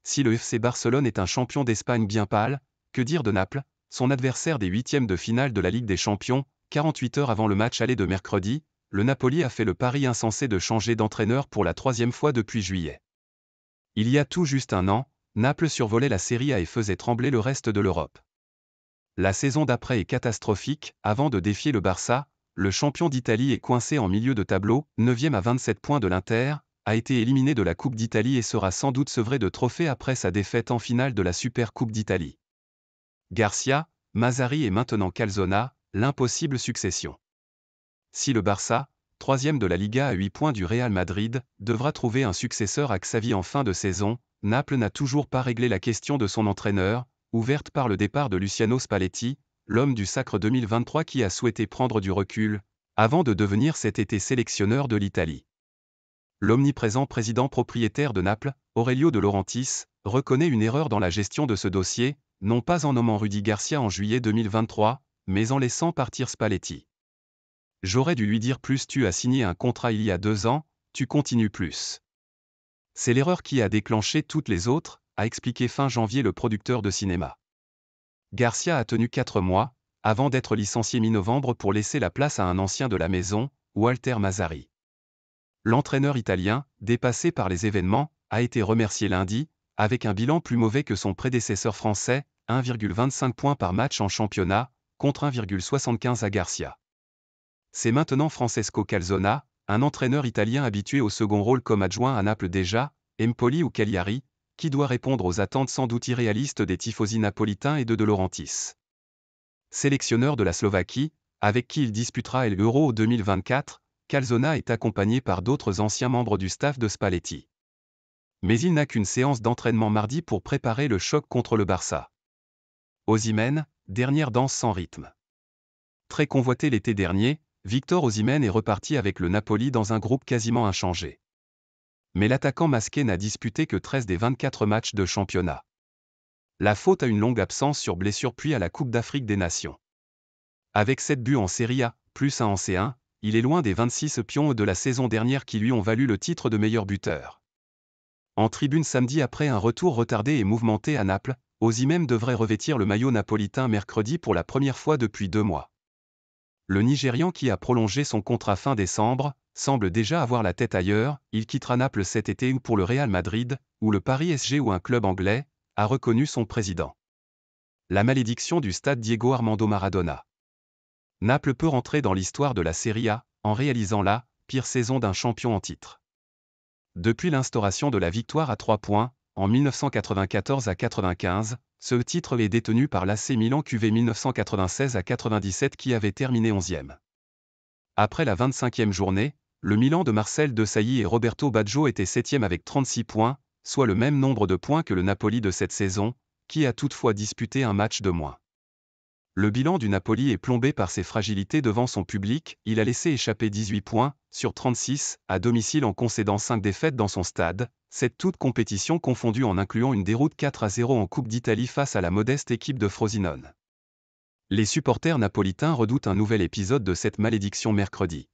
Si le FC Barcelone est un champion d'Espagne bien pâle, que dire de Naples, son adversaire des huitièmes de finale de la Ligue des Champions? 48 heures avant le match aller de mercredi, le Napoli a fait le pari insensé de changer d'entraîneur pour la 3e fois depuis juillet. Il y a tout juste un an, Naples survolait la Serie A et faisait trembler le reste de l'Europe. La saison d'après est catastrophique. Avant de défier le Barça, le champion d'Italie est coincé en milieu de tableau, 9e à 27 points de l'Inter, a été éliminé de la Coupe d'Italie et sera sans doute sevré de trophées après sa défaite en finale de la Super Coupe d'Italie. Garcia, Mazzarri et maintenant Calzona, l'impossible succession. Si le Barça, 3e de la Liga à 8 points du Real Madrid, devra trouver un successeur à Xavi en fin de saison, Naples n'a toujours pas réglé la question de son entraîneur, ouverte par le départ de Luciano Spalletti, l'homme du Sacre 2023 qui a souhaité prendre du recul, avant de devenir cet été sélectionneur de l'Italie. L'omniprésent président propriétaire de Naples, Aurelio De Laurentiis, reconnaît une erreur dans la gestion de ce dossier, non pas en nommant Rudy Garcia en juillet 2023, mais en laissant partir Spalletti. J'aurais dû lui dire plus, tu as signé un contrat il y a 2 ans, tu continues plus. C'est l'erreur qui a déclenché toutes les autres, a expliqué fin janvier le producteur de cinéma. Garcia a tenu 4 mois, avant d'être licencié mi-novembre pour laisser la place à un ancien de la maison, Walter Mazzarri. L'entraîneur italien, dépassé par les événements, a été remercié lundi, avec un bilan plus mauvais que son prédécesseur français, 1,25 points par match en championnat, contre 1,75 à Garcia. C'est maintenant Francesco Calzona, un entraîneur italien habitué au second rôle comme adjoint à Naples déjà, Empoli ou Cagliari, qui doit répondre aux attentes sans doute irréalistes des tifosi napolitains et de Laurentiis. Sélectionneur de la Slovaquie, avec qui il disputera l'Euro 2024, Calzona est accompagné par d'autres anciens membres du staff de Spalletti. Mais il n'a qu'une séance d'entraînement mardi pour préparer le choc contre le Barça. Osimhen, dernière danse sans rythme. Très convoité l'été dernier, Victor Osimhen est reparti avec le Napoli dans un groupe quasiment inchangé. Mais l'attaquant masqué n'a disputé que 13 des 24 matchs de championnat. La faute à une longue absence sur blessure puis à la Coupe d'Afrique des Nations. Avec 7 buts en Serie A, plus 1 en C1, il est loin des 26 pions de la saison dernière qui lui ont valu le titre de meilleur buteur. En tribune samedi après un retour retardé et mouvementé à Naples, Osimhen devrait revêtir le maillot napolitain mercredi pour la première fois depuis 2 mois. Le Nigérian qui a prolongé son contrat fin décembre, semble déjà avoir la tête ailleurs. Il quittera Naples cet été ou pour le Real Madrid, ou le Paris SG ou un club anglais, a reconnu son président. La malédiction du stade Diego Armando Maradona. Naples peut rentrer dans l'histoire de la Serie A, en réalisant la pire saison d'un champion en titre. Depuis l'instauration de la victoire à 3 points, en 1994 à 95, ce titre est détenu par l'AC Milan QV 1996 à 97 qui avait terminé 11e. Après la 25e journée, le Milan de Marcel Desailly et Roberto Baggio était 7e avec 36 points, soit le même nombre de points que le Napoli de cette saison, qui a toutefois disputé un match de moins. Le bilan du Napoli est plombé par ses fragilités devant son public. Il a laissé échapper 18 points, sur 36, à domicile en concédant 5 défaites dans son stade, cette toute compétition confondue en incluant une déroute 4-0 en Coupe d'Italie face à la modeste équipe de Frosinone. Les supporters napolitains redoutent un nouvel épisode de cette malédiction mercredi.